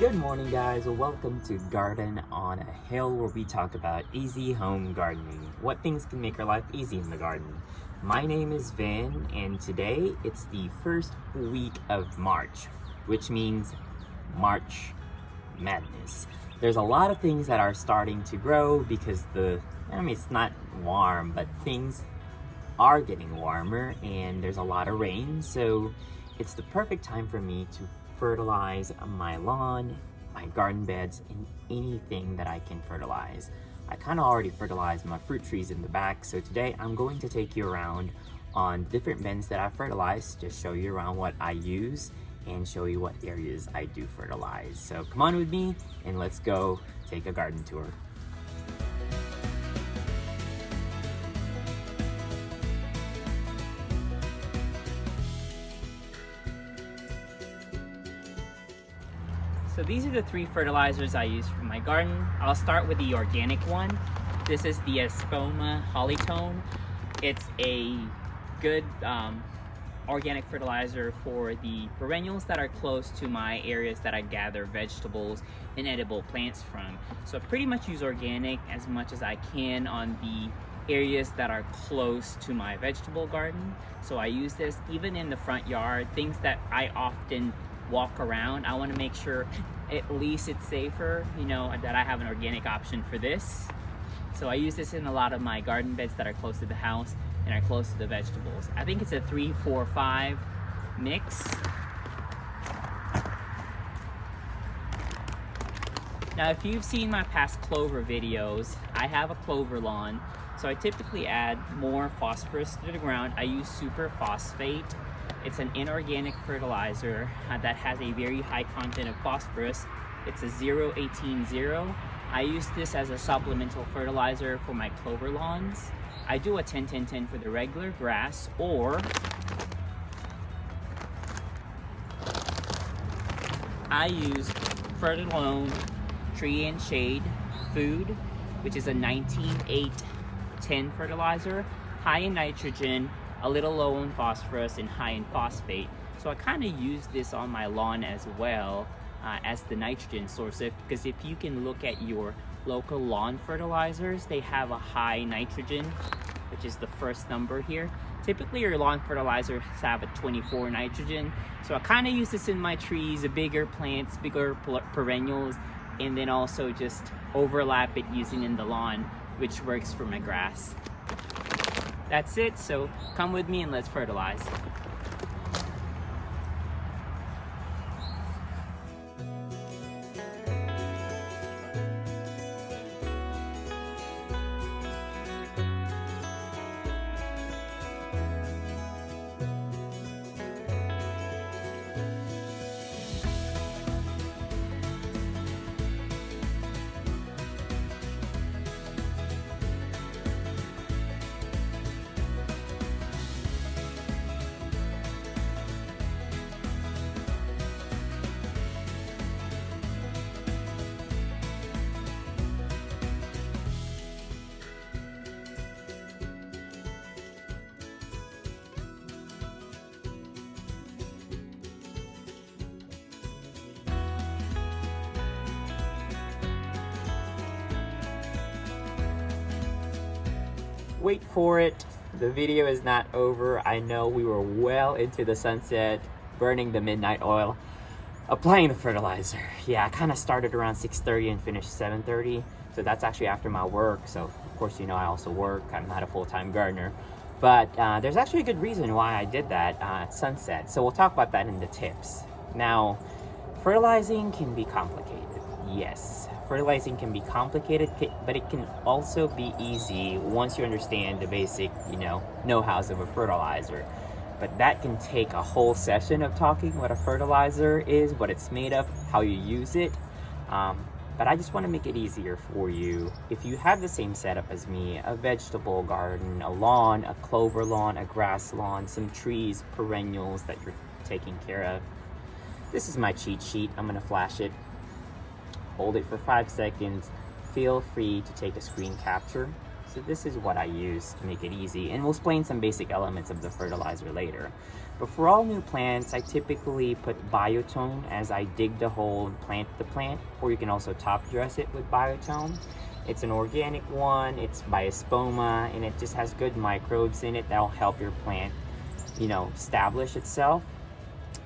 Good morning, guys. Welcome to Garden on a Hill, where we talk about easy home gardening. What things can make our life easy in the garden. My name is Vin, and today it's the first week of March, which means March Madness. There's a lot of things that are starting to grow because it's not warm, but things are getting warmer and there's a lot of rain. So it's the perfect time for me to fertilize my lawn, my garden beds, and anything that I can fertilize. I kind of already fertilized my fruit trees in the back, so today I'm going to take you around on different beds that I fertilize, just show you around what I use and show you what areas I do fertilize. So come on with me and let's go take a garden tour. So these are the three fertilizers I use for my garden. I'll start with the organic one. This is the Espoma Hollytone. It's a good organic fertilizer for the perennials that are close to my areas that I gather vegetables and edible plants from. So I pretty much use organic as much as I can on the areas that are close to my vegetable garden. So I use this even in the front yard, things that I often walk around. I want to make sure at least it's safer, that I have an organic option for this. So I use this in a lot of my garden beds that are close to the house and are close to the vegetables. I think it's a 3-4-5 mix. Now, if you've seen my past clover videos, I have a clover lawn. So I typically add more phosphorus to the ground. I use super phosphate. It's an inorganic fertilizer that has a very high content of phosphorus. It's a 0-18-0. I use this as a supplemental fertilizer for my clover lawns. I do a 10-10-10 for the regular grass, or I use Fertilome Tree and Shade Food, which is a 19-8-10 fertilizer, high in nitrogen, a little low in phosphorus, and high in phosphate. So I kind of use this on my lawn as well as the nitrogen source, because if you can look at your local lawn fertilizers, they have a high nitrogen, which is the first number here. Typically your lawn fertilizers have a 24 nitrogen. So I kind of use this in my trees, the bigger plants, bigger perennials, and then also just overlap it using in the lawn, which works for my grass. That's it, so come with me and let's fertilize. Wait for it, the video is not over. I know we were well into the sunset, burning the midnight oil, applying the fertilizer. Yeah, I kind of started around 6:30 and finished 7:30, so that's actually after my work. So of course, I also work. I'm not a full-time gardener, but there's actually a good reason why I did that at sunset. So we'll talk about that in the tips. Now, fertilizing can be complicated. Yes, fertilizing can be complicated, but it can also be easy once you understand the basic, know-hows of a fertilizer. But that can take a whole session of talking what a fertilizer is, what it's made of, how you use it. But I just want to make it easier for you. If you have the same setup as me, a vegetable garden, a lawn, a clover lawn, a grass lawn, some trees, perennials that you're taking care of, this is my cheat sheet. I'm going to flash it. Hold it for 5 seconds. Feel free to take a screen capture. So this is what I use to make it easy, and we'll explain some basic elements of the fertilizer later. But for all new plants, I typically put biotone as I dig the hole and plant the plant, or you can also top dress it with biotone. It's an organic one, it's by Espoma, and it just has good microbes in it that'll help your plant, establish itself.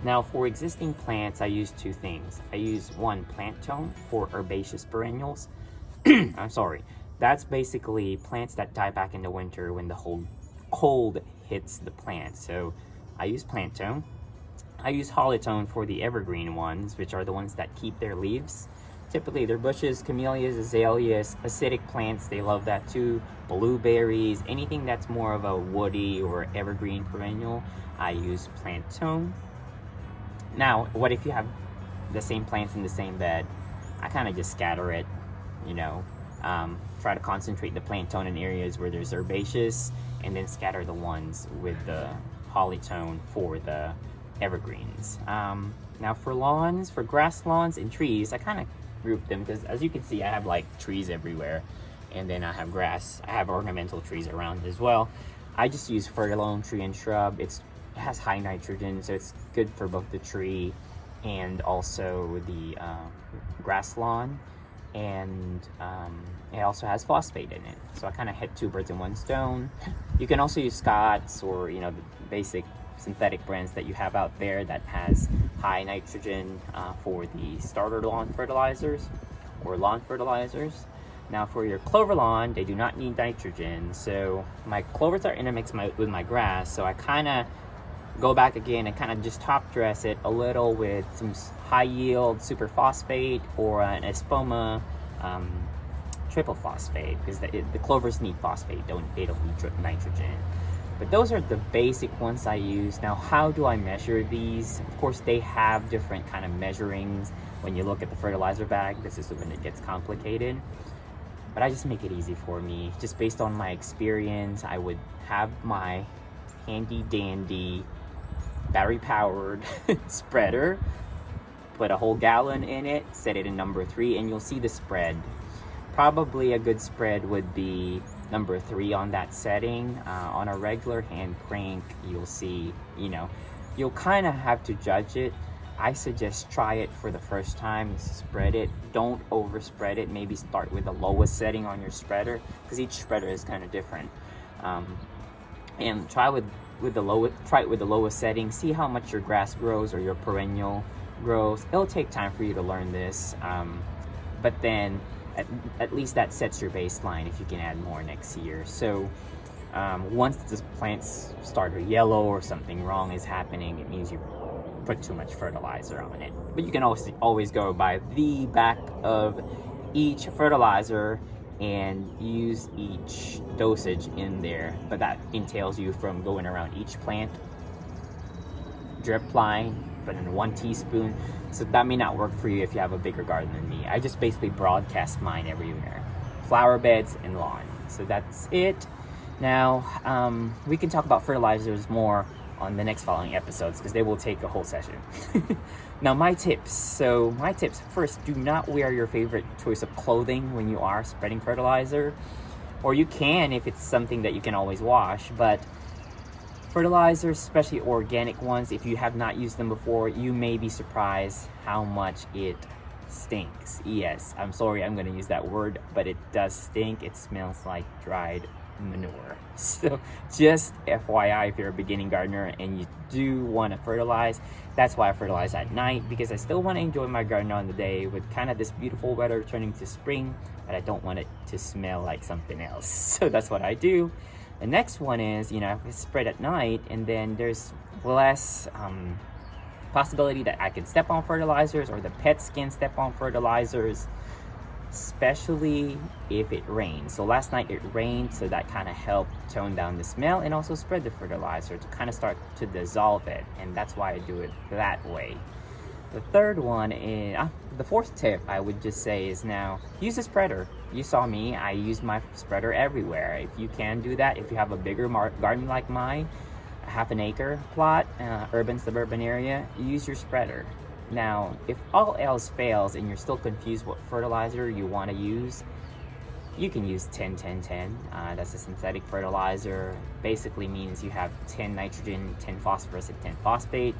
Now for existing plants, I use two things. I use one, plant tone for herbaceous perennials. I'm sorry. That's basically plants that die back in the winter when the whole cold hits the plant. So I use plant tone. I use hollytone for the evergreen ones, which are the ones that keep their leaves. Typically they're bushes, camellias, azaleas, acidic plants, they love that too. Blueberries, anything that's more of a woody or evergreen perennial, I use plant tone. Now, what if you have the same plants in the same bed? I kind of just scatter it, try to concentrate the plant tone in areas where there's herbaceous, and then scatter the ones with the hollytone for the evergreens. Now for lawns, for grass lawns and trees, I kind of group them because as you can see, I have like trees everywhere, and then I have grass. I have ornamental trees around as well. I just use Fertilome tree and shrub. It has high nitrogen, so it's good for both the tree and also the grass lawn, and it also has phosphate in it, so I kind of hit two birds in one stone. You can also use Scott's or the basic synthetic brands that you have out there that has high nitrogen for the starter lawn fertilizers or lawn fertilizers. Now for your clover lawn, they do not need nitrogen, so my clovers are intermixed with my grass, so I kind of go back again and kind of just top dress it a little with some high yield super phosphate or an Espoma triple phosphate, because the clovers need phosphate, they don't need nitrogen. But those are the basic ones I use. Now, how do I measure these? Of course, they have different kind of measurings. When you look at the fertilizer bag, this is when it gets complicated. But I just make it easy for me. Just based on my experience, I would have my handy dandy battery-powered spreader, put a whole gallon in it, set it in number 3, and you'll see the spread. Probably a good spread would be number 3 on that setting. On a regular hand crank, you'll see, you'll kind of have to judge it. I suggest try it for the first time, spread it. Don't overspread it. Maybe start with the lowest setting on your spreader, because each spreader is kind of different. And try it with the lowest setting. See how much your grass grows or your perennial grows. It'll take time for you to learn this, but then at least that sets your baseline if you can add more next year. So once the plants start to yellow or something wrong is happening, it means you put too much fertilizer on it. But you can always go by the back of each fertilizer and use each dosage in there, but that entails you from going around each plant, drip line, put in 1 teaspoon. So that may not work for you if you have a bigger garden than me. I just basically broadcast mine everywhere, flower beds and lawn. So that's it. Now we can talk about fertilizers more on the next following episodes, because they will take a whole session. Now my tips. So my tips: first, do not wear your favorite choice of clothing when you are spreading fertilizer, or you can if it's something that you can always wash. But fertilizers, especially organic ones, if you have not used them before, you may be surprised how much it stinks. Yes, I'm sorry I'm going to use that word, but it does stink. It smells like dried manure. So just FYI, if you're a beginning gardener and you do want to fertilize, that's why I fertilize at night, because I still want to enjoy my garden on the day with kind of this beautiful weather turning to spring, but I don't want it to smell like something else. So that's what I do. The next one is, it's spread at night, and then there's less possibility that I can step on fertilizers, or the pets can step on fertilizers, especially if it rains. So last night it rained, so that kind of helped tone down the smell and also spread the fertilizer to kind of start to dissolve it, and that's why I do it that way. The third one is, the fourth tip I would just say is, now use a spreader. You saw me, I use my spreader everywhere. If you can do that, if you have a bigger garden like mine, a half an acre plot, urban suburban area, use your spreader. Now, if all else fails and you're still confused what fertilizer you want to use, You can use 10-10-10. That's a synthetic fertilizer. Basically means you have 10 nitrogen, 10 phosphorus, and 10 phosphate.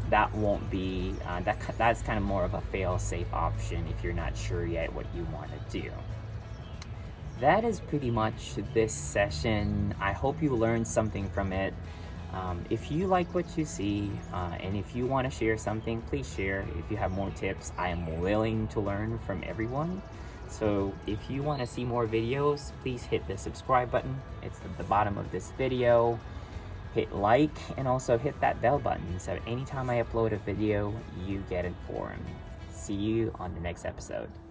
That won't be, that's kind of more of a fail-safe option if you're not sure yet what you want to do. That is pretty much this session. I hope you learned something from it. If you like what you see, and if you want to share something, please share. If you have more tips, I am willing to learn from everyone. So if you want to see more videos, please hit the subscribe button. It's at the bottom of this video. Hit like and also hit that bell button so anytime I upload a video, you get informed. See you on the next episode.